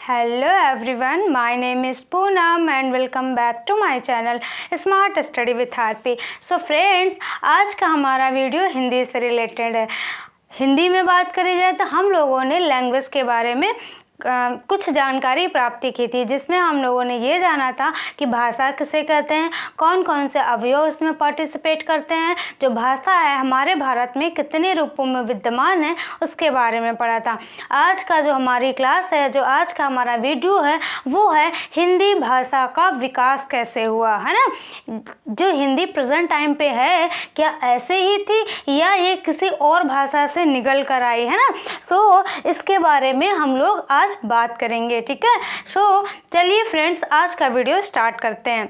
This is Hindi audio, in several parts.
Hello everyone, my name is Poonam and welcome back to my channel Smart Study with Harpi। So friends, आज का हमारा वीडियो हिंदी से रिलेटेड है। हिंदी में बात करी जाए तो हम लोगों ने लैंग्वेज के बारे में कुछ जानकारी प्राप्ति की थी, जिसमें हम लोगों ने ये जाना था कि भाषा किसे कहते हैं, कौन कौन से अवयव उसमें पार्टिसिपेट करते हैं, जो भाषा है हमारे भारत में कितने रूपों में विद्यमान है उसके बारे में पढ़ा था। आज का जो हमारी क्लास है, जो आज का हमारा वीडियो है, वो है हिंदी भाषा का विकास कैसे हुआ, है ना। जो हिंदी प्रेजेंट टाइम पे है, क्या ऐसे ही थी या ये किसी और भाषा से निकल कर आई, है ना। सो इसके बारे में हम लोग आज बात करेंगे, ठीक है। सो चलिए फ्रेंड्स, आज का वीडियो स्टार्ट करते हैं।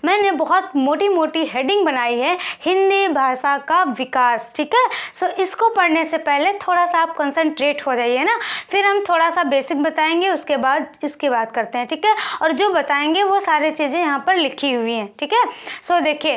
मैंने बहुत मोटी मोटी हेडिंग बनाई है, हिंदी भाषा का विकास, ठीक है। सो इसको पढ़ने से पहले थोड़ा सा आप कंसंट्रेट हो जाइए ना, फिर हम थोड़ा सा बेसिक बताएंगे, उसके बाद इसकी बात करते हैं, ठीक है। और जो बताएंगे वो सारी चीज़ें यहाँ पर लिखी हुई हैं, ठीक है। सो देखिए,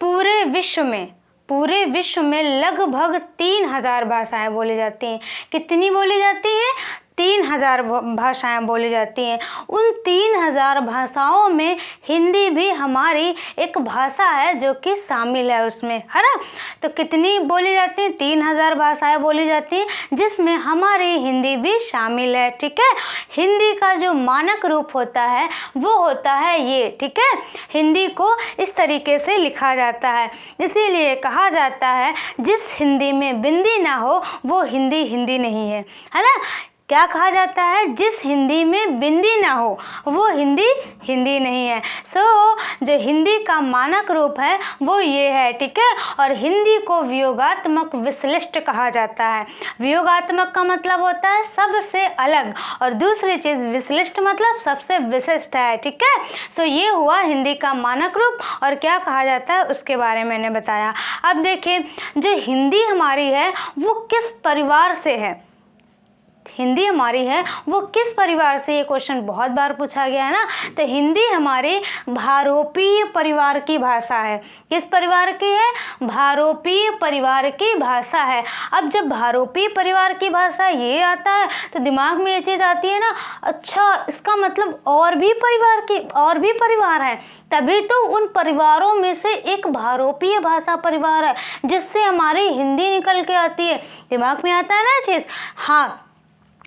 पूरे विश्व में लगभग 3000 भाषाएं बोली जाती हैं। कितनी बोली जाती हैं? 3000 भाषाएं बोली जाती हैं। उन 3000 भाषाओं में हिंदी भी हमारी एक भाषा है जो कि शामिल है उसमें, है ना। तो कितनी बोली जाती हैं? 3000 भाषाएं बोली जाती हैं, जिसमें हमारी हिंदी भी शामिल है, ठीक है। हिंदी का जो मानक रूप होता है वो होता है ये, ठीक है। हिंदी को इस तरीके से लिखा जाता है, इसीलिए कहा जाता है जिस हिंदी में बिंदी ना हो वो हिंदी हिंदी नहीं है, है ना। क्या कहा जाता है? जिस हिंदी में बिंदी ना हो वो हिंदी हिंदी नहीं है। सो जो हिंदी का मानक रूप है वो ये है, ठीक है। और हिंदी को वियोगात्मक विशिष्ट कहा जाता है। वियोगात्मक का मतलब होता है सबसे अलग, और दूसरी चीज़ विशिष्ट मतलब सबसे विशिष्ट है, ठीक है। सो ये हुआ हिंदी का मानक रूप, और क्या कहा जाता है उसके बारे में मैंने बताया। अब देखिए, जो हिंदी हमारी है वो किस परिवार से है, हिंदी हमारी है वो किस परिवार से, ये क्वेश्चन बहुत बार पूछा गया है ना। तो हिंदी हमारे भारोपीय परिवार की भाषा है। किस परिवार की है? भारोपीय परिवार की भाषा है। अब जब भारोपीय परिवार की भाषा ये आता है तो दिमाग में ये चीज़ आती है ना, अच्छा इसका मतलब और भी परिवार है, तभी तो उन परिवारों में से एक भारोपीय भाषा परिवार है जिससे हमारी हिंदी निकल के आती है। दिमाग में आता है ना ये चीज़। हाँ,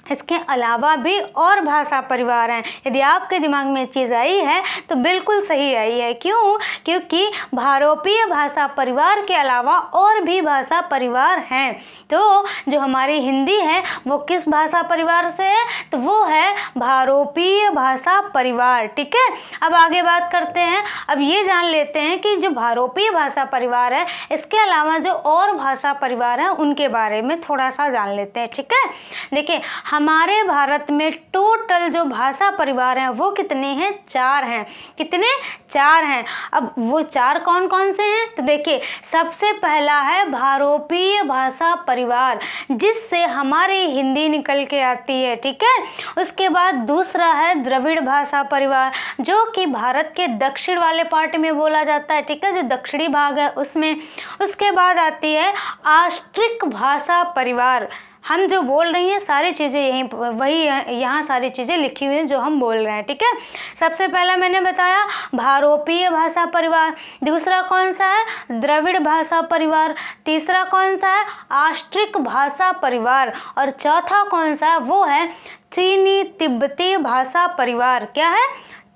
इसके अलावा भी और भाषा परिवार हैं। यदि आपके दिमाग में चीज़ आई है तो बिल्कुल सही आई है। क्यों? क्योंकि भारोपीय भाषा परिवार के अलावा और भी भाषा परिवार हैं। तो जो हमारी हिंदी है वो किस भाषा परिवार से है? तो वो है भारोपीय भाषा परिवार, ठीक है। अब आगे बात करते हैं। अब ये जान लेते हैं कि जो भारोपीय भाषा परिवार है, इसके अलावा जो और भाषा परिवार हैं उनके बारे में थोड़ा सा जान लेते हैं, ठीक है। देखिए, हमारे भारत में टोटल जो भाषा परिवार हैं वो कितने हैं? 4 हैं। कितने? 4 हैं। अब वो 4 कौन कौन से हैं? तो देखिए, सबसे पहला है भारोपीय भाषा परिवार, जिससे हमारी हिंदी निकल के आती है, ठीक है। उसके बाद दूसरा है द्रविड़ भाषा परिवार, जो कि भारत के दक्षिण वाले पार्ट में बोला जाता है, ठीक है, जो दक्षिणी भाग है उसमें। उसके बाद आती है आष्ट्रिक भाषा परिवार। हम जो बोल रही हैं सारी चीज़ें यहीं वही यहाँ सारी चीज़ें लिखी हुई हैं जो हम बोल रहे हैं, ठीक है। सबसे पहला मैंने बताया भारोपीय भाषा परिवार, दूसरा कौन सा है? द्रविड़ भाषा परिवार, तीसरा कौन सा है? आष्ट्रिक भाषा परिवार, और चौथा कौन सा है? वो है चीनी तिब्बती भाषा परिवार। क्या है?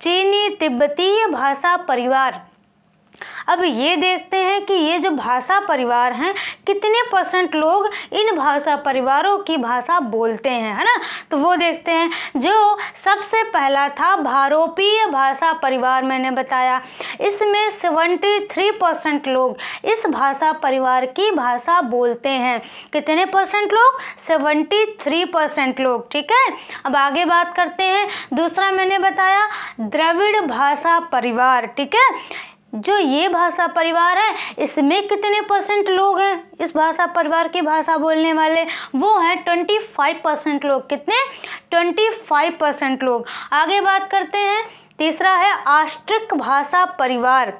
चीनी तिब्बतीय भाषा परिवार। अब ये देखते हैं कि ये जो भाषा परिवार हैं कितने % लोग इन भाषा परिवारों की भाषा बोलते हैं, है ना। तो वो देखते हैं। जो सबसे पहला था भारोपीय भाषा परिवार, मैंने बताया इसमें 73% लोग इस भाषा परिवार की भाषा बोलते हैं। कितने % लोग? 73% लोग, ठीक है। अब आगे बात करते हैं। दूसरा मैंने बताया द्रविड़ भाषा परिवार, ठीक है। जो ये भाषा परिवार है इसमें कितने % लोग हैं इस भाषा परिवार की भाषा बोलने वाले? वो हैं 25% लोग। कितने? 25% लोग। आगे बात करते हैं। तीसरा है आष्ट्रिक भाषा परिवार।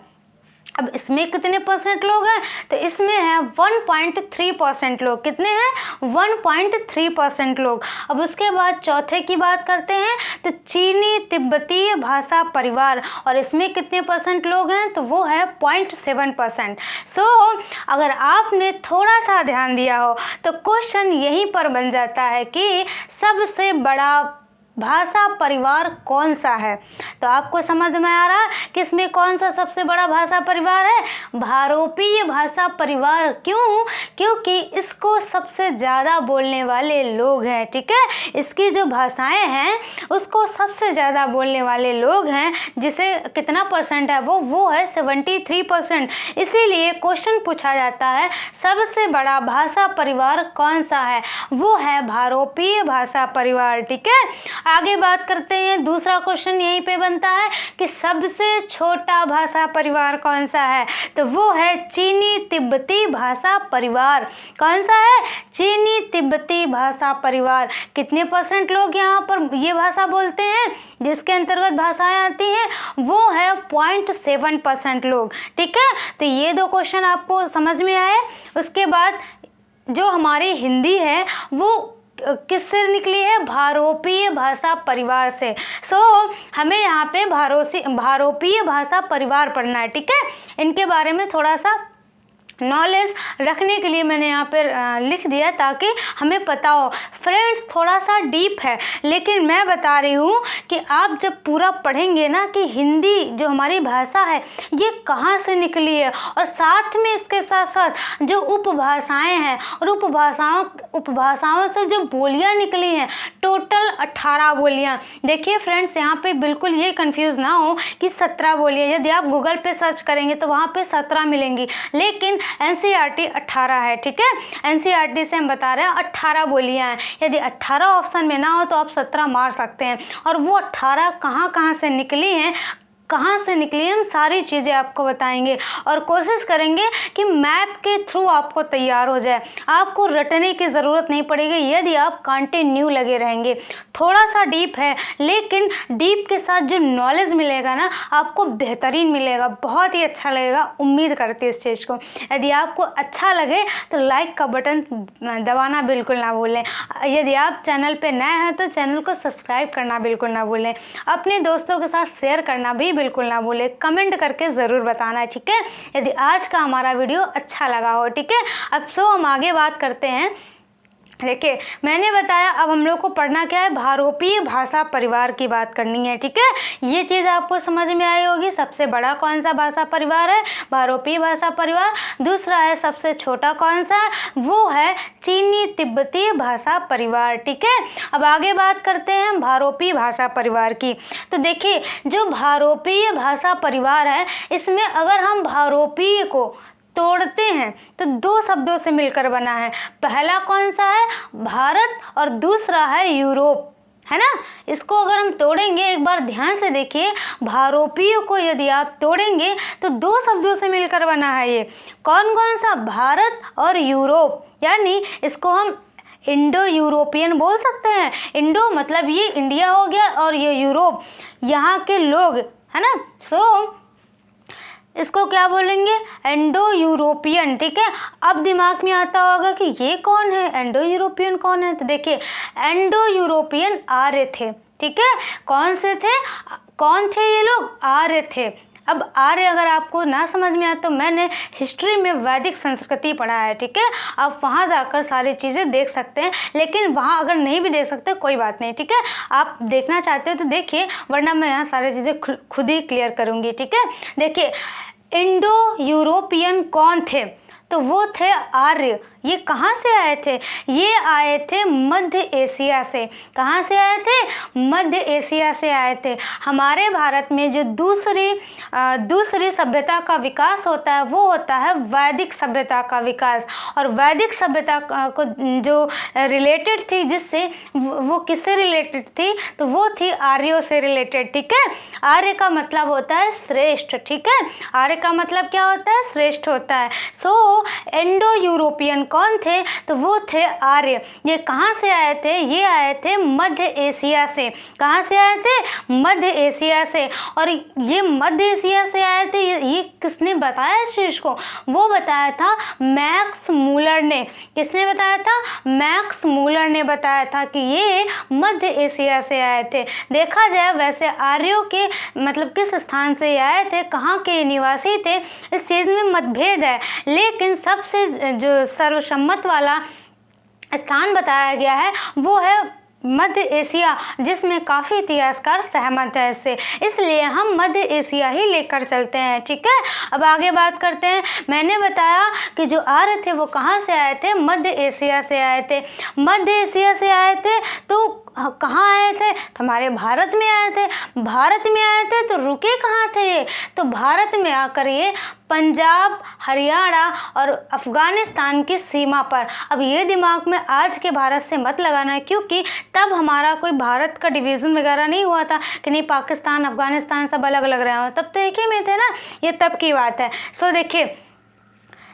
अब इसमें कितने परसेंट लोग हैं, तो इसमें है 1.3% लोग। कितने हैं? 1.3% लोग। अब उसके बाद चौथे की बात करते हैं, तो चीनी तिब्बतीय भाषा परिवार, और इसमें कितने परसेंट लोग हैं, तो वो है 0.7%। सो अगर आपने थोड़ा सा ध्यान दिया हो तो क्वेश्चन यहीं पर बन जाता है कि सबसे बड़ा भाषा परिवार कौन सा है। तो आपको समझ में आ रहा है कि इसमें कौन सा सबसे बड़ा भाषा परिवार है? भारोपीय भाषा परिवार। क्यों? क्योंकि इसको सबसे ज़्यादा बोलने वाले लोग हैं। ठीक है, इसकी जो भाषाएं हैं उसको सबसे ज़्यादा बोलने वाले लोग हैं, जिसे कितना परसेंट है वो है 73%। इसीलिए क्वेश्चन पूछा जाता है सबसे बड़ा भाषा परिवार कौन सा है, वो है भारोपीय भाषा परिवार। ठीक है, आगे बात करते हैं। दूसरा क्वेश्चन यहीं पे बनता है कि सबसे छोटा भाषा परिवार कौन सा है, तो वो है चीनी तिब्बती भाषा परिवार। कौन सा है? चीनी तिब्बती भाषा परिवार। कितने परसेंट लोग यहाँ पर ये भाषा बोलते हैं, जिसके अंतर्गत भाषाएं आती हैं, वो है 0.7% लोग। ठीक है, तो ये दो क्वेश्चन आपको समझ में आए। उसके बाद जो हमारी हिंदी है वो किससे निकली है? भारोपीय भाषा परिवार से। सो हमें यहाँ पे भारोपीय भाषा परिवार पढ़ना है। ठीक है, इनके बारे में थोड़ा सा नॉलेज रखने के लिए मैंने यहाँ पर लिख दिया ताकि हमें पता हो। फ्रेंड्स थोड़ा सा डीप है, लेकिन मैं बता रही हूँ कि आप जब पूरा पढ़ेंगे ना कि हिंदी जो हमारी भाषा है ये कहाँ से निकली है, और साथ में इसके साथ साथ जो उपभाषाएं हैं और उपभाषाओं से जो बोलियाँ निकली हैं, टोटल 18 बोलियाँ। देखिए फ्रेंड्स, यहाँ पे बिल्कुल ये कंफ्यूज ना हो कि 17 बोलियाँ। यदि आप गूगल पे सर्च करेंगे तो वहाँ पे 17 मिलेंगी, लेकिन एनसीईआरटी 18 है। ठीक है, एनसीईआरटी से हम बता रहे हैं 18 बोलियां हैं। यदि 18 ऑप्शन में ना हो तो आप 17 मार सकते हैं। और वो 18 कहाँ से निकली हैं, हम सारी चीज़ें आपको बताएंगे और कोशिश करेंगे कि मैप के थ्रू आपको तैयार हो जाए। आपको रटने की ज़रूरत नहीं पड़ेगी यदि आप कंटिन्यू लगे रहेंगे। थोड़ा सा डीप है, लेकिन डीप के साथ जो नॉलेज मिलेगा ना आपको बेहतरीन मिलेगा, बहुत ही अच्छा लगेगा। उम्मीद करती हूँ इस चीज़ को। यदि आपको अच्छा लगे तो लाइक का बटन दबाना बिल्कुल ना भूलें। यदि आप चैनल पर नए हैं तो चैनल को सब्सक्राइब करना बिल्कुल ना भूलें। अपने दोस्तों के साथ शेयर करना भी बिल्कुल ना भूले। कमेंट करके ज़रूर बताना है। ठीक है, यदि आज का हमारा वीडियो अच्छा लगा हो। ठीक है, अब हम आगे बात करते हैं। देखिए मैंने बताया अब हम लोग को पढ़ना क्या है, भारोपीय भाषा परिवार की बात करनी है। ठीक है, ये चीज़ आपको समझ में आई होगी। सबसे बड़ा कौन सा भाषा परिवार है? भारोपीय भाषा परिवार। दूसरा है सबसे छोटा कौन सा है? वो है चीनी तिब्बती भाषा परिवार। ठीक है, अब आगे बात करते हैं भारोपीय भाषा परिवार की। तो देखिए जो भारोपीय भाषा परिवार है, इसमें अगर हम भारोपीय को तोड़ते हैं तो दो शब्दों से मिलकर बना है। पहला कौन सा है? भारत, और दूसरा है यूरोप, है ना। इसको अगर हम तोड़ेंगे, एक बार ध्यान से देखिए, भारोपीय को यदि आप तोड़ेंगे तो दो शब्दों से मिलकर बना है। ये कौन कौन सा? भारत और यूरोप, यानी इसको हम इंडो यूरोपियन बोल सकते हैं। इंडो मतलब ये इंडिया हो गया, और ये यूरोप यहाँ के लोग, है ना। सो इसको क्या बोलेंगे? Indo European. ठीक है, अब दिमाग में आता होगा कि ये कौन है, इंडो यूरोपियन कौन है। तो देखिए इंडो यूरोपियन आर्य थे। ठीक है, कौन से थे? कौन थे ये लोग? आर्य थे। अब आर्य अगर आपको ना समझ में आए तो मैंने हिस्ट्री में वैदिक संस्कृति पढ़ा है। ठीक है, आप वहाँ जाकर सारी चीज़ें देख सकते हैं, लेकिन वहाँ अगर नहीं भी देख सकते कोई बात नहीं। ठीक है, आप देखना चाहते हो तो देखिए, वरना मैं यहाँ सारी चीज़ें खुद ही क्लियर करूँगी। ठीक है, देखिए इंडो यूरोपियन कौन थे? तो वो थे आर्य। ये कहाँ से आए थे? ये आए थे मध्य एशिया से। कहाँ से आए थे? मध्य एशिया से आए थे। हमारे भारत में जो दूसरी सभ्यता का विकास होता है वो होता है वैदिक सभ्यता का विकास। और वैदिक सभ्यता को जो रिलेटेड थी, जिससे वो किससे रिलेटेड थी? तो वो थी आर्यों से रिलेटेड। ठीक है, आर्य का मतलब होता है श्रेष्ठ। ठीक है, आर्य का मतलब क्या होता है? श्रेष्ठ होता है। सो इंडो यूरोपियन कौन थे? तो वो थे आर्य। ये कहाँ से आए थे? ये आए थे मध्य एशिया से। कहाँ से आए थे? मध्य एशिया से। और ये मध्य एशिया से आए थे, ये किसने बताया इस चीज़ को? वो बताया था मैक्स मूलर ने। किसने बताया था? मैक्स मूलर ने बताया था कि ये मध्य एशिया से आए थे। देखा जाए वैसे आर्यों के मतलब किस स्थान से आए थे, कहाँ के निवासी थे, इस चीज़ में मतभेद है, लेकिन सबसे जो सर्वसम्मत वाला स्थान बताया गया है वो है मध्य एशिया, जिसमें काफ़ी इतिहासकार सहमत है इससे, इसलिए हम मध्य एशिया ही लेकर चलते हैं। ठीक है, अब आगे बात करते हैं। मैंने बताया कि जो आर्य थे वो कहाँ से आए थे? मध्य एशिया से आए थे। मध्य एशिया से आए थे तो कहाँ आए थे? तो हमारे भारत में आए थे। भारत में आए थे तो रुके कहाँ थे ये? तो भारत में आकर ये पंजाब, हरियाणा और अफ़गानिस्तान की सीमा पर। अब ये दिमाग में आज के भारत से मत लगाना है, क्योंकि तब हमारा कोई भारत का डिवीज़न वगैरह नहीं हुआ था कि नहीं पाकिस्तान, अफ़गानिस्तान सब अलग अलग रहे हो, तब तो एक ही में थे ना। ये तब की बात है। सो देखिए,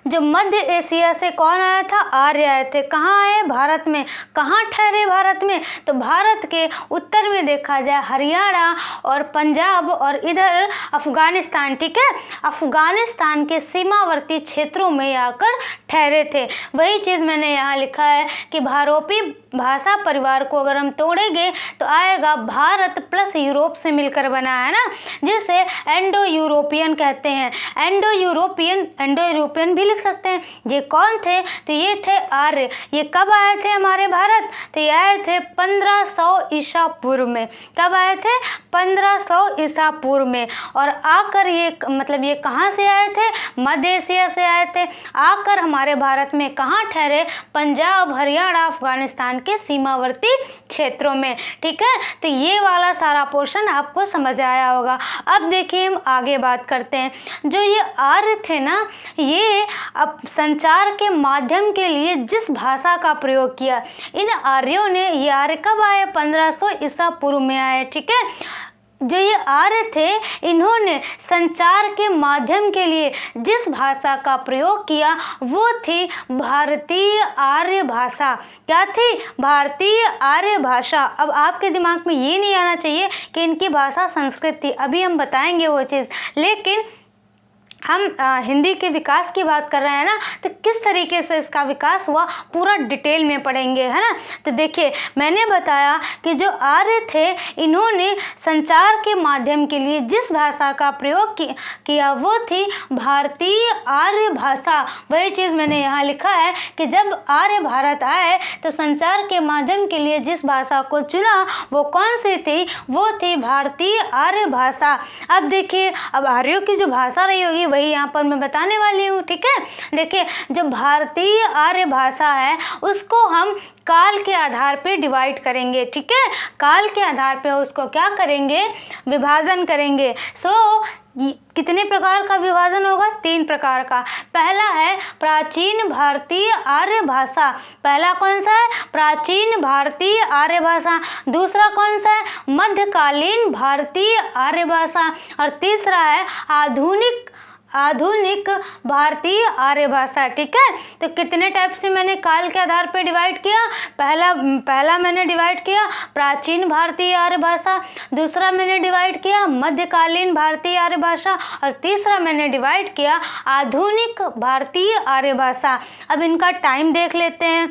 जो मध्य एशिया से कौन आया था? आर्य आए थे। कहाँ आए? भारत में। कहाँ ठहरे भारत में? तो भारत के उत्तर में देखा जाए हरियाणा और पंजाब और इधर अफ़गानिस्तान। ठीक है, अफ़गानिस्तान के सीमावर्ती क्षेत्रों में आकर ठहरे थे। वही चीज़ मैंने यहाँ लिखा है कि भारोपी भाषा परिवार को अगर हम तोड़ेंगे तो आएगा भारत प्लस यूरोप से मिलकर बना है ना, जिसे एंडो यूरोपियन कहते हैं। एंडो यूरोपियन भी लिख सकते हैं। ये कौन थे? तो ये थे आर्य। ये कब आए थे हमारे भारत? तो ये आए थे 1500 ईसा पूर्व में। कब आए थे? 1500 ईसा पूर्व में। और आकर ये मतलब ये कहाँ से आए थे? मध्य एशिया से आए थे। आकर हमारे भारत में कहाँ ठहरे? पंजाब, हरियाणा, अफगानिस्तान के सीमावर्ती क्षेत्रों में। ठीक है, तो ये वाला सारा पोर्शन आपको समझ आया होगा। अब देखिए हम आगे बात करते हैं। जो ये आर्य थे ना, ये अब संचार के माध्यम के लिए जिस भाषा का प्रयोग किया, इन आर्यों ने, ये आर्य कब आए? 1500 ईसा पूर्व में आए। ठीक है, जो ये आर्य थे इन्होंने संचार के माध्यम के लिए जिस भाषा का प्रयोग किया वो थी भारतीय आर्य भाषा। क्या थी? भारतीय आर्य भाषा। अब आपके दिमाग में ये नहीं आना चाहिए कि इनकी भाषा संस्कृत थी, अभी हम बताएंगे वो चीज़, लेकिन हम हिंदी के विकास की बात कर रहे हैं ना, तो किस तरीके से इसका विकास हुआ पूरा डिटेल में पढ़ेंगे, है ना। तो देखिए मैंने बताया कि जो आर्य थे इन्होंने संचार के माध्यम के लिए जिस भाषा का प्रयोग किया वो थी भारतीय आर्य भाषा। वही चीज़ मैंने यहाँ लिखा है कि जब आर्य भारत आए तो संचार के माध्यम के लिए जिस भाषा को चुना वो कौन सी थी? वो थी भारतीय आर्य भाषा। अब देखिए, अब आर्यों की जो भाषा रही होगी वही यहाँ पर मैं बताने वाली हूँ। ठीक है, देखिए जो भारतीय आर्य भाषा है उसको हम काल के आधार पे डिवाइड करेंगे। ठीक है, काल के आधार पे उसको क्या करेंगे? विभाजन करेंगे। कितने प्रकार का विभाजन होगा? 3 प्रकार का। पहला है प्राचीन भारतीय आर्य भाषा। पहला कौन सा है? प्राचीन भारतीय आर्य भाषा। दूसरा कौन सा है? मध्यकालीन भारतीय आर्य भाषा। और तीसरा है आधुनिक भारतीय आर्य भाषा। ठीक है, तो कितने टाइप से मैंने काल के आधार पे डिवाइड किया? पहला मैंने डिवाइड किया प्राचीन भारतीय आर्य भाषा, दूसरा मैंने डिवाइड किया मध्यकालीन भारतीय आर्य भाषा, और तीसरा मैंने डिवाइड किया आधुनिक भारतीय आर्य भाषा। अब इनका टाइम देख लेते हैं।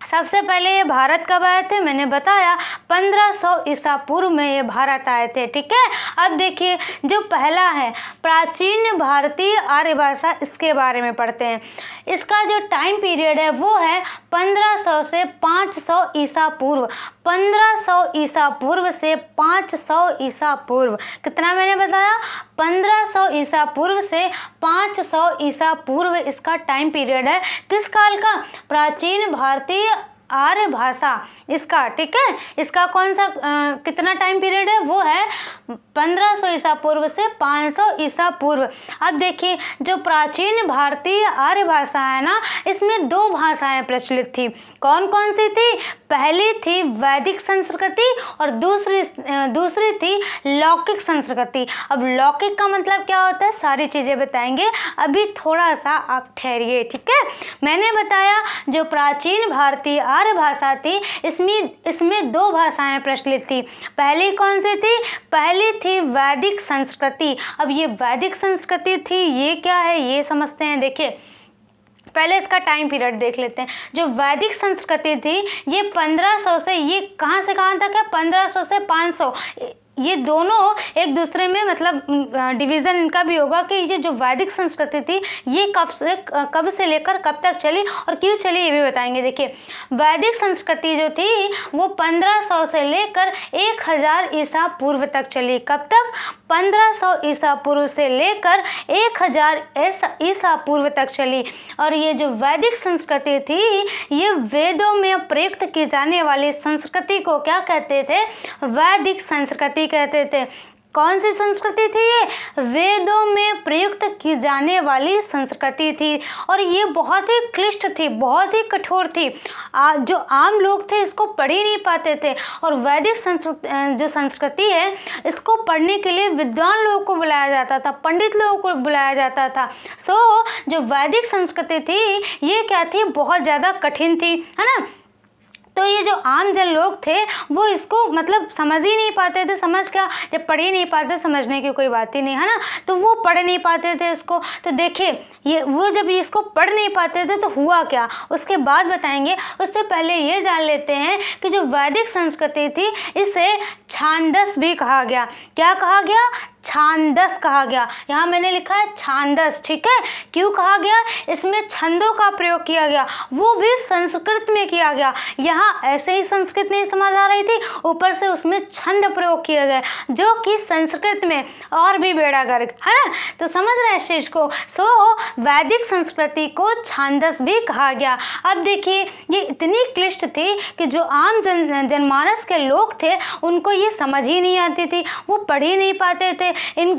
सबसे पहले ये भारत कब आए थे? मैंने बताया 1500 ईसा पूर्व में ये भारत आए थे। ठीक है, अब देखिए जो पहला है प्राचीन भारतीय आर्य भाषा, इसके बारे में पढ़ते हैं। इसका जो टाइम पीरियड है वो है 1500 से 500 ईसा पूर्व। 1500 ईसा पूर्व से 500 ईसा पूर्व। कितना मैंने बताया? 1500 ईसा पूर्व से 500 ईसा पूर्व इसका टाइम पीरियड है। किस काल का? प्राचीन भारतीय आर्य भाषा इसका, ठीक है, इसका कौन सा कितना टाइम पीरियड है, वो है 1500 ईसा पूर्व से 500 ईसा पूर्व। अब देखिए जो प्राचीन भारतीय आर्य भाषा है ना, इसमें दो भाषाएं प्रचलित थी। कौन कौन सी थी? पहली थी वैदिक संस्कृति और दूसरी थी लौकिक संस्कृति। अब लौकिक का मतलब क्या होता है, सारी चीज़ें बताएंगे, अभी थोड़ा सा आप ठहरिए, ठीक है। मैंने बताया जो प्राचीन भारतीय आर्य भाषा थी, इसमें दो भाषाएं प्रचलित थी। पहली कौन सी थी? पहली थी वैदिक संस्कृति। अब ये वैदिक संस्कृति थी, ये क्या है ये समझते हैं। देखिए पहले इसका टाइम पीरियड देख लेते हैं। जो वैदिक संस्कृति थी ये 1500 से, ये कहाँ से कहाँ तक है, 1500 से 500, ये दोनों एक दूसरे में मतलब डिवीज़न इनका भी होगा कि ये जो वैदिक संस्कृति थी ये कब से लेकर कब तक चली और क्यों चली, ये भी बताएंगे। देखिए वैदिक संस्कृति जो थी वो 1500 से लेकर 1000 ईसा पूर्व तक चली। कब तक? 1500 ईसा पूर्व से लेकर 1000 ईसा पूर्व तक चली। और ये जो वैदिक संस्कृति थी ये वेदों में प्रयुक्त की जाने वाली संस्कृति को क्या कहते थे? वैदिक संस्कृति कहते थे। कौन सी संस्कृति थी ये? वेदों में प्रयुक्त की जाने वाली संस्कृति थी और ये बहुत ही क्लिष्ट थी, बहुत ही कठोर थी। जो आम लोग थे इसको पढ़ ही नहीं पाते थे और वैदिक जो संस्कृति है इसको पढ़ने के लिए विद्वान लोगों को बुलाया जाता था, पंडित लोगों को बुलाया जाता था। जो वैदिक संस्कृति थी ये क्या थी? बहुत ज़्यादा कठिन थी, है ना। तो ये जो आम जन लोग थे वो इसको मतलब समझ ही नहीं पाते थे। समझ क्या, जब पढ़ ही नहीं पाते, समझने की कोई बात ही नहीं, है ना। तो वो पढ़ नहीं पाते थे इसको। तो देखिए ये वो जब इसको पढ़ नहीं पाते थे तो हुआ क्या, उसके बाद बताएंगे। उससे पहले ये जान लेते हैं कि जो वैदिक संस्कृति थी इसे छांदस भी कहा गया। क्या कहा गया? छांदस कहा गया। यहाँ मैंने लिखा है छांदस, ठीक है। क्यों कहा गया? इसमें छंदों का प्रयोग किया गया, वो भी संस्कृत में किया गया। यहाँ ऐसे ही संस्कृत नहीं समझ आ रही थी, ऊपर से उसमें छंद प्रयोग किया गया जो कि संस्कृत में और भी बेड़ा गर्क, है ना। तो समझ रहे हैं इस चीज को। वैदिक संस्कृति को छांदस भी कहा गया। अब देखिए ये इतनी क्लिष्ट थी कि जो आम जनमानस के लोग थे उनको ये समझ ही नहीं आती थी, वो पढ़ ही नहीं पाते थे।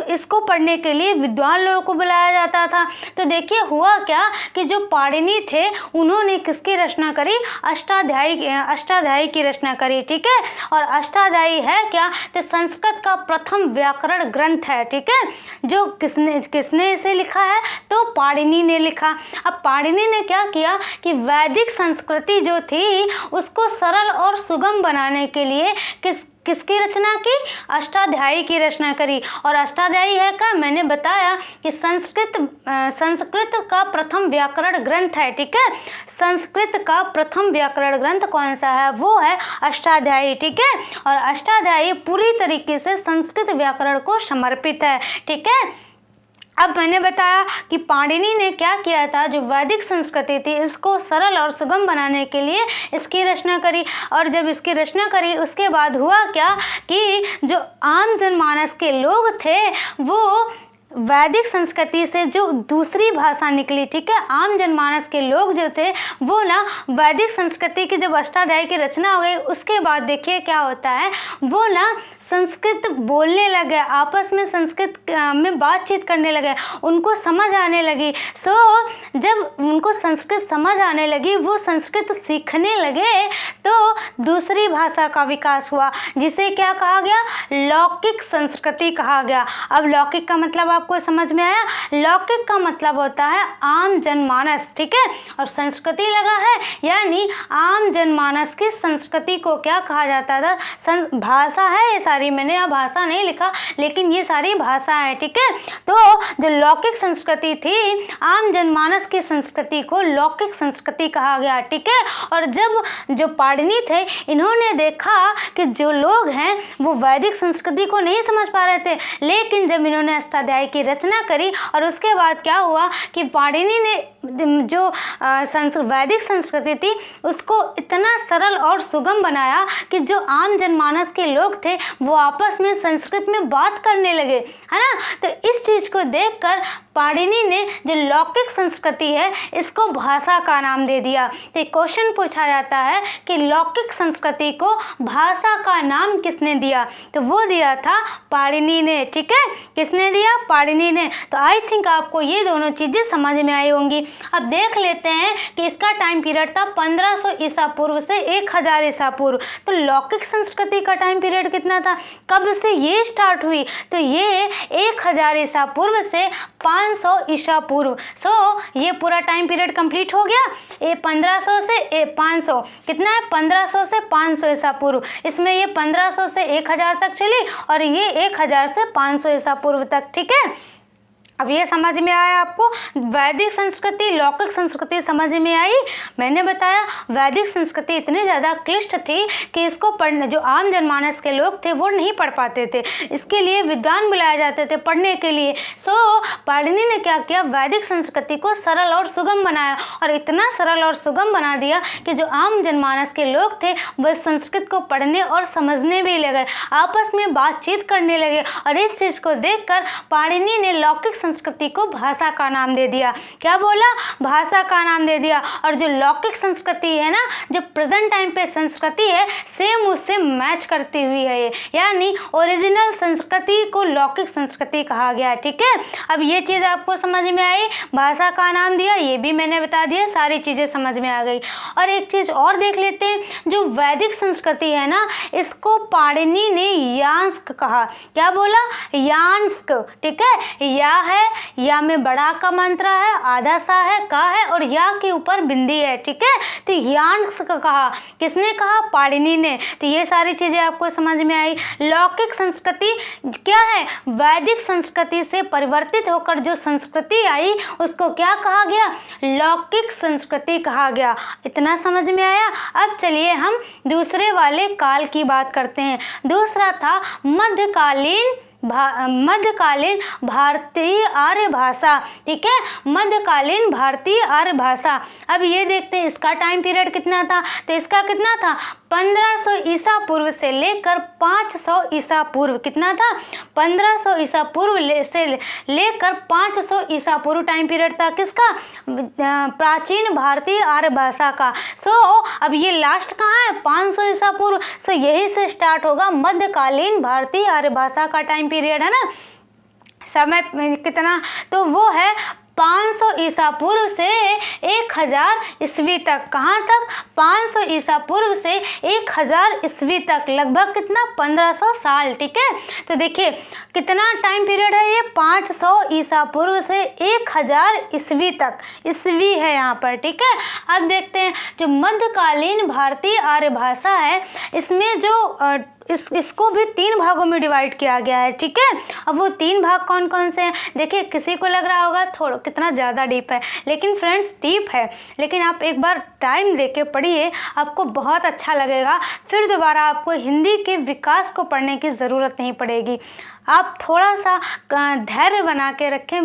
इसको पढ़ने के लिए विद्वान लोगों को बुलाया जाता था। तो देखिए हुआ क्या कि जो पाणिनि थे उन्होंने किसकी रचना करी? अष्टाध्यायी की रचना करी, ठीक है। और अष्टाध्यायी है क्या? तो संस्कृत का प्रथम व्याकरण ग्रंथ है, ठीक है। जो किसने इसे लिखा है? तो पाणिनि ने लिखा। अब पाणिनि ने क्या किया कि वैदिक संस्कृति जो थी उसको सरल और सुगम बनाने के लिए किसकी रचना की? अष्टाध्यायी की रचना करी। और अष्टाध्यायी है क्या? मैंने बताया कि संस्कृत का प्रथम व्याकरण ग्रंथ है, ठीक है। संस्कृत का प्रथम व्याकरण ग्रंथ कौन सा है? वो है अष्टाध्यायी, ठीक है। और अष्टाध्यायी पूरी तरीके से संस्कृत व्याकरण को समर्पित है, ठीक है। अब मैंने बताया कि पाणिनि ने क्या किया था, जो वैदिक संस्कृति थी इसको सरल और सुगम बनाने के लिए इसकी रचना करी। और जब इसकी रचना करी उसके बाद हुआ क्या कि जो आम जनमानस के लोग थे वो वैदिक संस्कृति से जो दूसरी भाषा निकली, ठीक है, आम जनमानस के लोग जो थे वो ना वैदिक संस्कृति की जब अष्टाध्यायी की रचना हो गई उसके बाद देखिए क्या होता है, वो ना संस्कृत बोलने लगे, आपस में संस्कृत में बातचीत करने लगे, उनको समझ आने लगी। जब उनको संस्कृत समझ आने लगी वो संस्कृत सीखने लगे तो दूसरी भाषा का विकास हुआ जिसे क्या कहा गया? लौकिक संस्कृति कहा गया। अब लौकिक का मतलब आपको समझ में आया? लौकिक का मतलब होता है आम जनमानस, ठीक है। और संस्कृति लगा है यानी आम जनमानस की संस्कृति को क्या कहा जाता था? भाषा है ये सारी, मैंने यहाँ भाषा नहीं लिखा लेकिन ये सारी भाषा है, ठीक है। तो जो लौकिक संस्कृति थी आम जनमानस की संस्कृति को लौकिक संस्कृति कहा गया, ठीक है। और जब जो पाणिनि थे इन्होंने देखा कि जो लोग हैं वो वैदिक संस्कृति को नहीं समझ पा रहे थे, लेकिन जब इन्होंने अष्टाध्यायी की रचना करी और उसके बाद क्या हुआ कि पाणिनि ने जो वैदिक संस्कृति थी उसको इतना सरल और सुगम बनाया कि जो आम जनमानस के लोग थे वो आपस में संस्कृत में बात करने लगे, है ना। तो इस चीज को देखकर पाणिनि ने जो लौकिक संस्कृति है इसको भाषा का नाम दे दिया। तो क्वेश्चन पूछा जाता है कि लौकिक संस्कृति को भाषा का नाम किसने दिया, तो वो दिया था पाणिनि ने। ठीक है, किसने दिया? पाणिनि ने। तो आई थिंक आपको ये दोनों चीजें समझ में आई होंगी। अब देख लेते हैं कि इसका टाइम पीरियड था 1500 ईसा पूर्व से 1000 ईसा पूर्व। तो लौकिक संस्कृति का टाइम पीरियड कितना था, कब से ये स्टार्ट हुई, तो ये 1000 ईसा पूर्व से 500 ईसा पूर्व। ये पूरा टाइम पीरियड कंप्लीट हो गया। ये 1500 से 500 कितना है, 1500 से 500 ईसा पूर्व। इसमें ये 1500 से 1000 तक चली और ये 1000 से 500 ईसा पूर्व तक। ठीक है, अब ये समझ में आया आपको। वैदिक संस्कृति, लौकिक संस्कृति समझ में आई। मैंने बताया वैदिक संस्कृति इतनी ज़्यादा क्लिष्ट थी कि इसको पढ़ने जो आम जनमानस के लोग थे वो नहीं पढ़ पाते थे, इसके लिए विद्वान बुलाए जाते थे पढ़ने के लिए। पाणिनि ने क्या किया, वैदिक संस्कृति को सरल और सुगम बनाया, और इतना सरल और सुगम बना दिया कि जो आम जनमानस के लोग थे वह संस्कृत को पढ़ने और समझने भी लगे, आपस में बातचीत करने लगे। और इस चीज़ को देखकर पाणिनि ने लौकिक संस्कृति को भाषा का नाम दे दिया। क्या बोला? भाषा का नाम दे दिया। और जो लौकिक संस्कृति है ना, जो प्रेजेंट टाइम पे संस्कृति है, सेम उससे मैच करती हुई है ये, यानी ओरिजिनल संस्कृति को लौकिक संस्कृति कहा गया। ठीक है, अब ये चीज़ आपको समझ में आई, भाषा का नाम दिया, ये भी मैंने बता दिया, सारी चीज़ें समझ में आ गई। और एक चीज़ और देख लेते हैं, जो वैदिक संस्कृति है ना, इसको पाणिनि ने यास्क कहा। क्या बोला? यास्क। ठीक है, या है, या में बड़ा का मंत्रा है, आधा सा है, का है, और या के ऊपर बिंदी है। ठीक है, तो यास्क कहा, किसने कहा? पाणिनि ने। तो ये सारी चीजें आपको समझ में आई। लौकिक संस्कृति क्या है? वैदिक संस्कृति से परिवर्तित होकर जो संस्कृति आई उसको क्या कहा गया? लौकिक संस्कृति कहा गया। इतना समझ में आया। अब चलिए हम दूसरे वाले काल की बात करते हैं। दूसरा था मध्यकालीन भारतीय आर्य भाषा। ठीक है, मध्यकालीन भारतीय आर्य भाषा। अब ये देखते हैं इसका टाइम पीरियड कितना था, तो इसका कितना था, 1500 ईसा पूर्व से लेकर 500 ईसा पूर्व। कितना था? 1500 ईसा पूर्व से लेकर 500 ईसा पूर्व टाइम पीरियड था किसका? प्राचीन भारतीय आर्य भाषा का। अब ये लास्ट कहाँ है? 500 ईसा पूर्व। यही से स्टार्ट होगा मध्यकालीन भारतीय आर्य भाषा का टाइम पीरियड, है ना। समय कितना, तो वो है 500 ईसा पूर्व से 1000 ईस्वी तक। कहाँ तक? 500 ईसा पूर्व से 1000 ईस्वी तक, लगभग कितना? 1500 साल। ठीक है, तो देखिए कितना टाइम पीरियड है ये, 500 ईसा पूर्व से 1000 ईस्वी तक, ईस्वी है यहाँ पर। ठीक है, अब देखते हैं जो मध्यकालीन भारतीय आर्य भाषा है, इसमें जो इसको भी 3 भागों में डिवाइड किया गया है। ठीक है, अब वो 3 भाग कौन कौन से हैं? देखिए किसी को लग रहा होगा थोड़ा कितना ज़्यादा डीप है, लेकिन फ्रेंड्स डीप है, लेकिन आप एक बार टाइम देके पढ़िए, आपको बहुत अच्छा लगेगा। फिर दोबारा आपको हिंदी के विकास को पढ़ने की ज़रूरत नहीं पड़ेगी। आप थोड़ा सा धैर्य बना के रखें,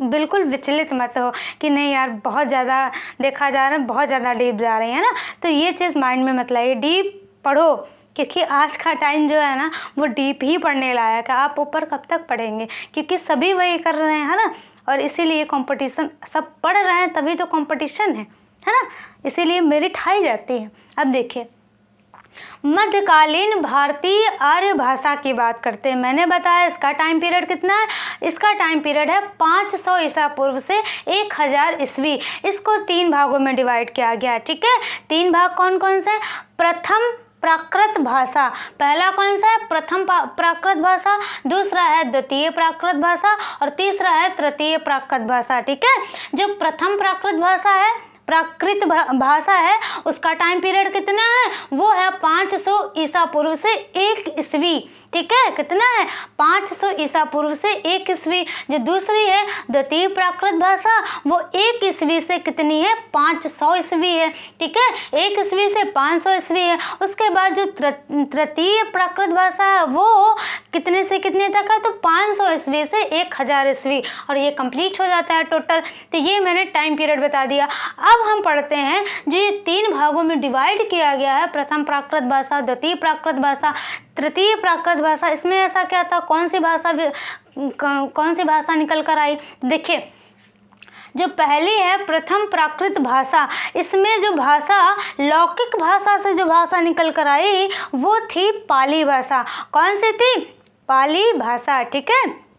बिल्कुल विचलित मत हो कि नहीं यार बहुत ज़्यादा देखा जा रहा है, बहुत ज़्यादा डीप जा रहे हैं ना। तो ये चीज़ माइंड में मत लाइए, डीप पढ़ो, क्योंकि आज का टाइम जो है ना वो डीप ही पढ़ने लायक है। आप ऊपर कब तक पढ़ेंगे, क्योंकि सभी वही कर रहे हैं, है ना। और इसीलिए कंपटीशन, सब पढ़ रहे हैं तभी तो कंपटीशन है ना, इसीलिए मेरिट हाई जाती है। अब देखिए मध्यकालीन भारतीय आर्य भाषा की बात करते हैं। मैंने बताया इसका टाइम पीरियड कितना है, इसका टाइम पीरियड है 500 ईसा पूर्व से 1000 ईस्वी। इसको 3 भागों में डिवाइड किया गया। ठीक है, 3 भाग कौन कौन से? प्रथम प्राकृत भाषा, पहला कौन सा है? प्रथम प्राकृत भाषा, दूसरा है द्वितीय प्राकृत भाषा, और तीसरा है तृतीय प्राकृत भाषा। ठीक है, जो प्रथम प्राकृत भाषा है, प्राकृत भाषा है, उसका टाइम पीरियड कितना है? वो है 500 ईसा पूर्व से 1 ईस्वी। ठीक है, कितना है? 500 ईसा पूर्व से 1 ईस्वी। जो दूसरी है द्वितीय प्राकृत भाषा, वो 1 ईस्वी से कितनी है? 500 ईस्वी है। ठीक है, 1 ईस्वी से 500 ईस्वी है। उसके बाद जो तृतीय प्राकृत भाषा है वो कितने से कितने तक है? तो 500 ईस्वी से 1000 ईस्वी, और ये कंप्लीट हो जाता है टोटल। तो ये मैंने टाइम पीरियड बता दिया। अब हम पढ़ते हैं जो ये 3 भागों में डिवाइड किया गया है, प्रथम प्राकृत भाषा, द्वितीय प्राकृत भाषा, तृतीय प्राकृत भाषा। इसमें ऐसा क्या था, कौन सी भाषा कौन सी भाषा निकल कर आई? देखिए, जो पहली है प्रथम प्राकृत भाषा, इसमें जो भाषा लौकिक भाषा से जो भाषा निकल कर आई वो थी पाली भाषा। कौन सी थी? पाली भाषा। ठीक है,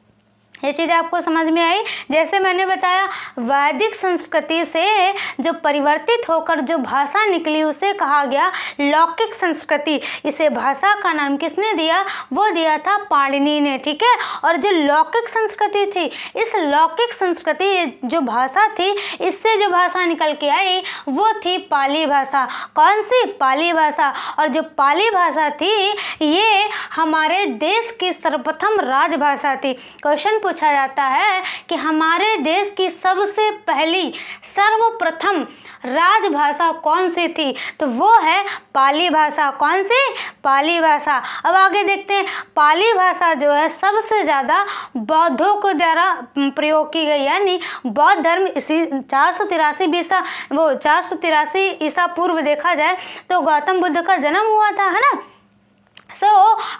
ये चीज़ आपको समझ में आई। जैसे मैंने बताया, वैदिक संस्कृति से जो परिवर्तित होकर जो भाषा निकली उसे कहा गया लौकिक संस्कृति। इसे भाषा का नाम किसने दिया? वो दिया था पाणिनि ने। ठीक है, और जो लौकिक संस्कृति थी, इस लौकिक संस्कृति जो भाषा थी, इससे जो भाषा निकल के आई वो थी पाली भाषा। कौन सी? पाली भाषा। और जो पाली भाषा थी ये हमारे देश की सर्वप्रथम राजभाषा थी। क्वेश्चन पूछा जाता है कि हमारे देश की सबसे पहली सर्वप्रथम राजभाषा कौन सी थी? तो वो है पाली भाषा। कौन सी? पाली भाषा। अब आगे देखते हैं, पाली भाषा जो है सबसे ज़्यादा बौद्धों को द्वारा प्रयोग की गई, यानी बौद्ध धर्म इसी 483 ईसा पूर्व देखा जाए तो गौतम बुद्ध का जन्म हुआ था, है ना।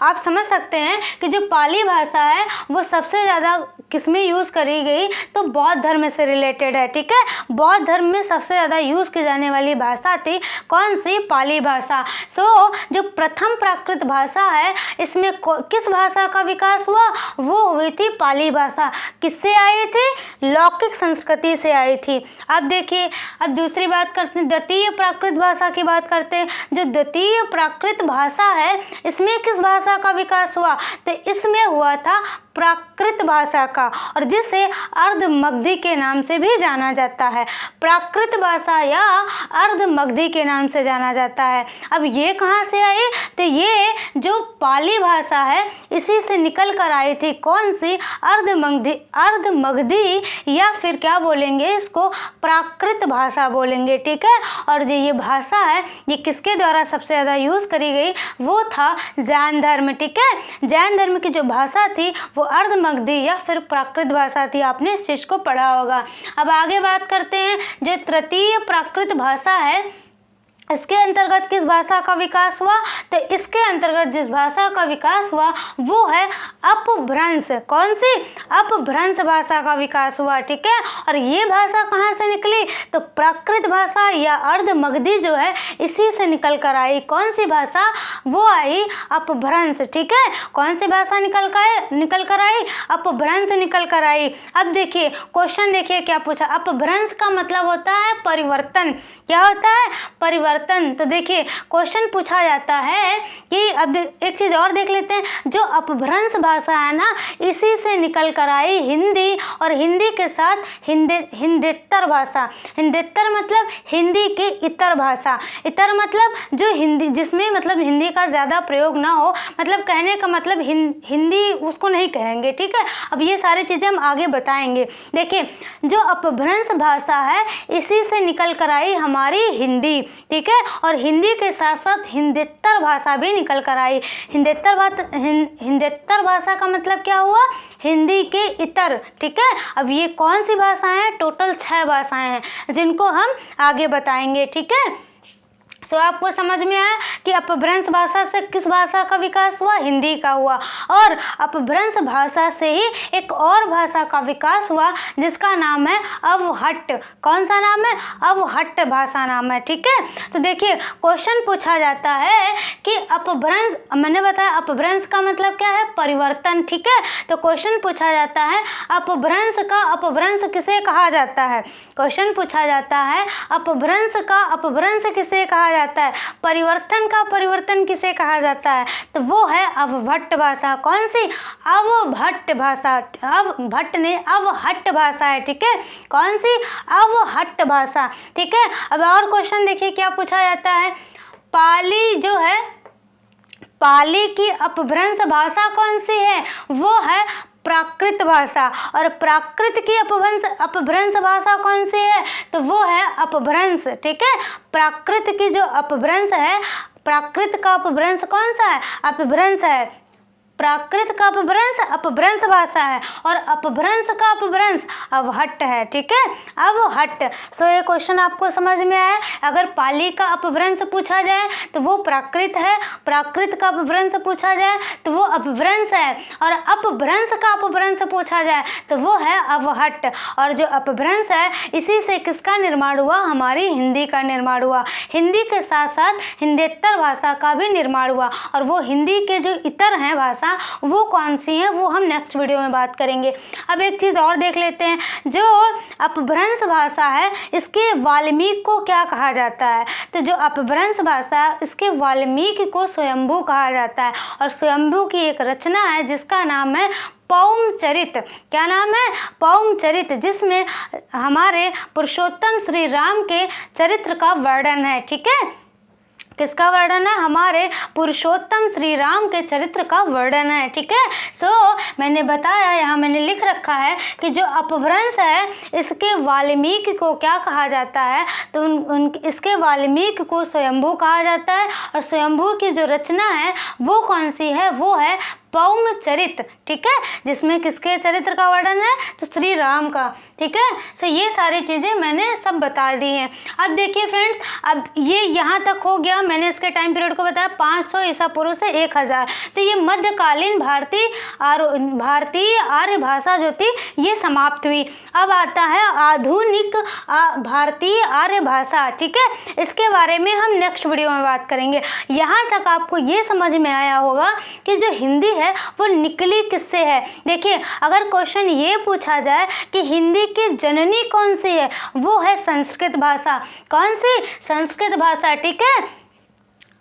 आप समझ सकते हैं कि जो पाली भाषा है वो सबसे ज़्यादा किसमें यूज़ करी गई? तो बौद्ध धर्म से रिलेटेड है। ठीक है, बौद्ध धर्म में सबसे ज़्यादा यूज़ की जाने वाली भाषा थी कौन सी? पाली भाषा। जो प्रथम प्राकृत भाषा है इसमें किस भाषा का विकास हुआ? वो हुई थी पाली भाषा। किससे आई थी? लौकिक संस्कृति से आई थी। अब देखिए, अब दूसरी बात करते हैं, द्वितीय प्राकृत भाषा की बात करते हैं। जो द्वितीय प्राकृत भाषा है इसमें किस भाषा का विकास हुआ? तो इसमें हुआ था प्राकृत भाषा का, और जिसे अर्धमगधी के नाम से भी जाना जाता है। प्राकृत भाषा या अर्धमगधी के नाम से जाना जाता है। अब ये कहाँ से आई? तो ये जो पाली भाषा है इसी से निकल कर आई थी। कौन सी? अर्धमगधी या फिर क्या बोलेंगे इसको? प्राकृत भाषा बोलेंगे। ठीक है, और जो ये भाषा है ये किसके द्वारा सबसे ज़्यादा यूज़ करी गई? वो था जैन धर्म। ठीक है, जैन धर्म की जो भाषा थी वो अर्धमगधी या फिर प्राकृत भाषा थी। आपने इस चीज को पढ़ा होगा। अब आगे बात करते हैं, जो तृतीय प्राकृत भाषा है इसके अंतर्गत किस भाषा का विकास हुआ? तो इसके अंतर्गत जिस भाषा का विकास हुआ वो है अपभ्रंश। कौन सी? अपभ्रंश भाषा का विकास हुआ। ठीक है, और ये भाषा कहाँ से निकली? तो प्राकृत भाषा या अर्धमगधी जो है इसी से निकल कर आई। कौन सी भाषा? वो आई अपभ्रंश। ठीक है, कौन सी भाषा निकल कर आई? अपभ्रंश निकल कर आई। अब देखिए क्वेश्चन, देखिए क्या पूछा। अपभ्रंश का मतलब होता है परिवर्तन। क्या होता है? परिवर्तन। तो देखिए क्वेश्चन पूछा जाता है कि अब एक चीज़ और देख लेते हैं, जो अपभ्रंश भाषा है ना इसी से निकल कर आई हिंदी, और हिंदी के साथ हिंदेतर भाषा। हिंदेतर मतलब हिंदी की इतर भाषा। इतर मतलब जो हिंदी जिसमें मतलब हिंदी का ज़्यादा प्रयोग ना हो, मतलब कहने का मतलब हिंदी उसको नहीं कहेंगे। ठीक है, अब ये सारी चीज़ें हम आगे बताएंगे। देखिए जो अपभ्रंश भाषा है इसी से निकल कर आई हमारी हिंदी। ठीक है, और हिंदी के साथ साथ हिंदेतर भाषा भी निकल कर आई। हिंदेतर भाषा का मतलब क्या हुआ? हिंदी के इतर। ठीक है, अब ये कौन सी भाषाएं हैं? टोटल 6 भाषाएं हैं जिनको हम आगे बताएंगे। ठीक है, आपको समझ में आया कि अपभ्रंश भाषा से किस भाषा का विकास हुआ? हिंदी का हुआ। और अपभ्रंश भाषा से ही एक और भाषा का विकास हुआ जिसका नाम है अवहट्ट। कौन सा नाम है? अवहट्ट भाषा नाम है। ठीक है, तो देखिए क्वेश्चन पूछा जाता है कि अपभ्रंश, मैंने बताया अपभ्रंश का मतलब क्या है? परिवर्तन। ठीक है, तो क्वेश्चन पूछा जाता है अपभ्रंश किसे कहा जाता है? क्वेश्चन पूछा जाता है अपभ्रंश किसे कहा जाता है? परिवर्तन का परिवर्तन किसे कहा जाता है? तो वो है अवभट्ट भाषा। कौन सी? अवभट्ट भाषा। अवभट्ट ने अवहट्ट भाषा है। ठीक है, कौन सी? अवहट्ट भाषा। ठीक है, अब और क्वेश्चन देखिए क्या पूछा जाता है। पाली जो है, पाली की अपभ्रंश भाषा कौन सी है? वो है प्राकृत भाषा। और प्राकृत की अपभ्रंश भाषा कौन सी है? तो वो है अपभ्रंश। ठीक है, प्राकृत की जो अपभ्रंश है, प्राकृत का अपभ्रंश कौन सा है? अपभ्रंश है। प्राकृत का अपभ्रंश अपभ्रंश भाषा है और अपभ्रंश का अपभ्रंश अवहट्ट है। ठीक है, अवहट्ट। सो ये क्वेश्चन आपको समझ में आया। अगर पाली का अपभ्रंश पूछा जाए तो वो प्राकृत है, प्राकृत का अपभ्रंश पूछा जाए तो वो अपभ्रंश है, और अपभ्रंश का अपभ्रंश पूछा जाए तो वो है अवहट्ट। और जो अपभ्रंश है इसी से किसका निर्माण हुआ? हमारी हिंदी का निर्माण हुआ। हिंदी के साथ साथ हिंदेतर भाषा का भी निर्माण हुआ, और वो हिंदी के जो इतर हैं भाषा वो कौन सी हैं वो हम नेक्स्ट वीडियो में बात करेंगे। अब एक चीज़ और देख लेते हैं, जो अपभ्रंश भाषा है इसके वाल्मीकि को क्या कहा जाता है? तो जो अपभ्रंश भाषा है इसके वाल्मीकि को स्वयंभू कहा जाता है, और स्वयंभू की एक रचना है जिसका नाम है पौमचरित। क्या नाम है? पौमचरित, जिसमें हमारे पुरुषोत्तम श्री राम के चरित्र का वर्णन है। ठीक है, किसका वर्णन है? हमारे पुरुषोत्तम श्री राम के चरित्र का वर्णन है। ठीक है, सो मैंने बताया, यहाँ मैंने लिख रखा है कि जो अपभ्रंश है इसके वाल्मीकि को क्या कहा जाता है? तो इसके वाल्मीकि को स्वयंभू कहा जाता है, और स्वयंभू की जो रचना है वो कौन सी है? वो है पौमचरित। ठीक है, जिसमें किसके चरित्र का वर्णन है? तो श्री राम का। ठीक है, सो ये सारी चीज़ें मैंने सब बता दी हैं। अब देखिए फ्रेंड्स, अब ये यहाँ तक हो गया। मैंने इसके टाइम पीरियड को बताया 500 ईसा पूर्व से 1000। तो ये मध्यकालीन भारतीय आर्य भाषा जो थी ये समाप्त हुई। अब आता है आधुनिक भारतीय आर्य भाषा। ठीक है, इसके बारे में हम नेक्स्ट वीडियो में बात करेंगे। यहाँ तक आपको ये समझ में आया होगा कि जो हिंदी है वो निकली किससे है। देखिए, अगर क्वेश्चन ये पूछा जाए कि हिंदी की जननी कौन सी है, वो है संस्कृत भाषा। कौन सी? संस्कृत भाषा। ठीक है,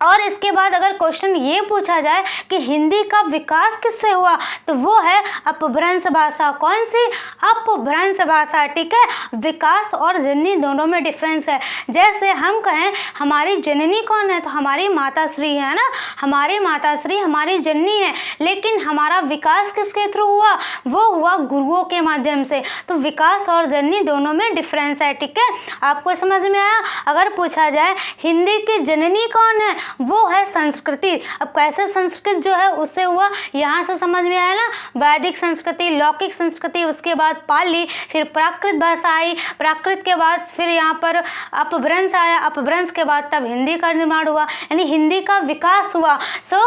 और इसके बाद अगर क्वेश्चन ये पूछा जाए कि हिंदी का विकास किससे हुआ, तो वो है अपभ्रंश भाषा। कौन सी? अपभ्रंश भाषा। ठीक है, विकास और जननी दोनों में डिफरेंस है। जैसे हम कहें हमारी जननी कौन है, तो हमारी माता श्री है ना, हमारी माता श्री हमारी जननी है, लेकिन हमारा विकास किसके थ्रू हुआ? वो हुआ गुरुओं के माध्यम से। तो विकास और जननी दोनों में डिफरेंस है। ठीक है, आपको समझ में आया। अगर पूछा जाए हिंदी की जननी कौन है, वो है संस्कृति। अब कैसे संस्कृत जो है उससे हुआ, यहाँ से समझ में आया ना। वैदिक संस्कृति, लौकिक संस्कृति, उसके बाद पाली, फिर प्राकृत भाषा आई, प्राकृत के बाद फिर यहाँ पर अपभ्रंश आया, अपभ्रंश के बाद तब हिंदी का निर्माण हुआ, यानी हिंदी का विकास हुआ। सो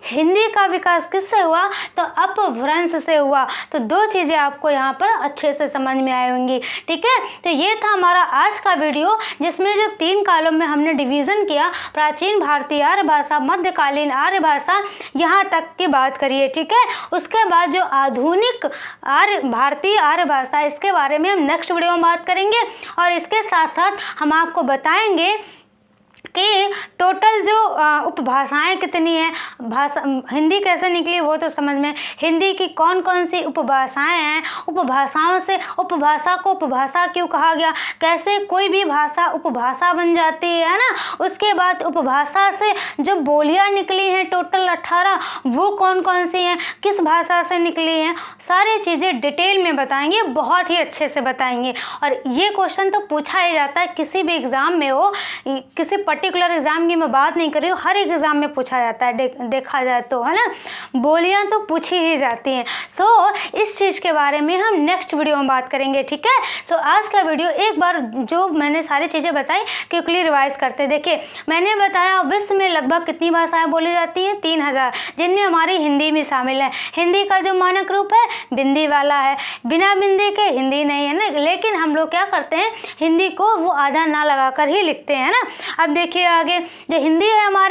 हिंदी का विकास किससे हुआ? तो अपभ्रंश से हुआ। तो दो चीज़ें आपको यहाँ पर अच्छे से समझ में आई होंगी। ठीक है, तो ये था हमारा आज का वीडियो, जिसमें जो 3 कालों में हमने डिवीज़न किया, प्राचीन भारतीय आर्य भाषा, मध्यकालीन आर्य भाषा, यहाँ तक की बात करिए। ठीक है, उसके बाद जो आधुनिक भारतीय आर्य भाषा, इसके बारे में हम नेक्स्ट वीडियो में बात करेंगे, और इसके साथ साथ हम आपको बताएंगे कि टोटल जो उपभाषाएं कितनी हैं, भाषा हिंदी कैसे निकली वो तो समझ में, हिंदी की कौन कौन सी उपभाषाएं हैं, उपभाषाओं से उपभाषा को उपभाषा क्यों कहा गया, कैसे कोई भी भाषा उपभाषा बन जाती है ना। उसके बाद उपभाषा से जो बोलियां निकली हैं टोटल 18, वो कौन कौन सी हैं, किस भाषा से निकली हैं, सारी चीज़ें डिटेल में बताएंगे, बहुत ही अच्छे से बताएंगे। और ये क्वेश्चन तो पूछा ही जाता है किसी भी एग्ज़ाम में हो, किसी पर्टिकुलर एग्जाम की मैं बात नहीं कर रही हूँ, हर एक एग्जाम में पूछा जाता है, देखा जाए तो, है ना। बोलियां तो पूछी ही जाती हैं। सो इस चीज़ के बारे में हम नेक्स्ट वीडियो में बात करेंगे। ठीक है, सो आज का वीडियो एक बार जो मैंने सारी चीज़ें बताई क्विकली रिवाइज करते। देखिए, मैंने बताया विश्व में लगभग कितनी भाषाएं बोली जाती हैं? 3000, जिनमें हमारी हिंदी भी शामिल है। हिंदी का जो मानक रूप है बिंदी वाला है, बिना बिंदी के हिंदी नहीं है ना, लेकिन हम लोग क्या करते हैं, हिंदी को वो आधा ना लगाकर ही लिखते हैं ना। अब देखिए आगे, जो हिंदी है हमारी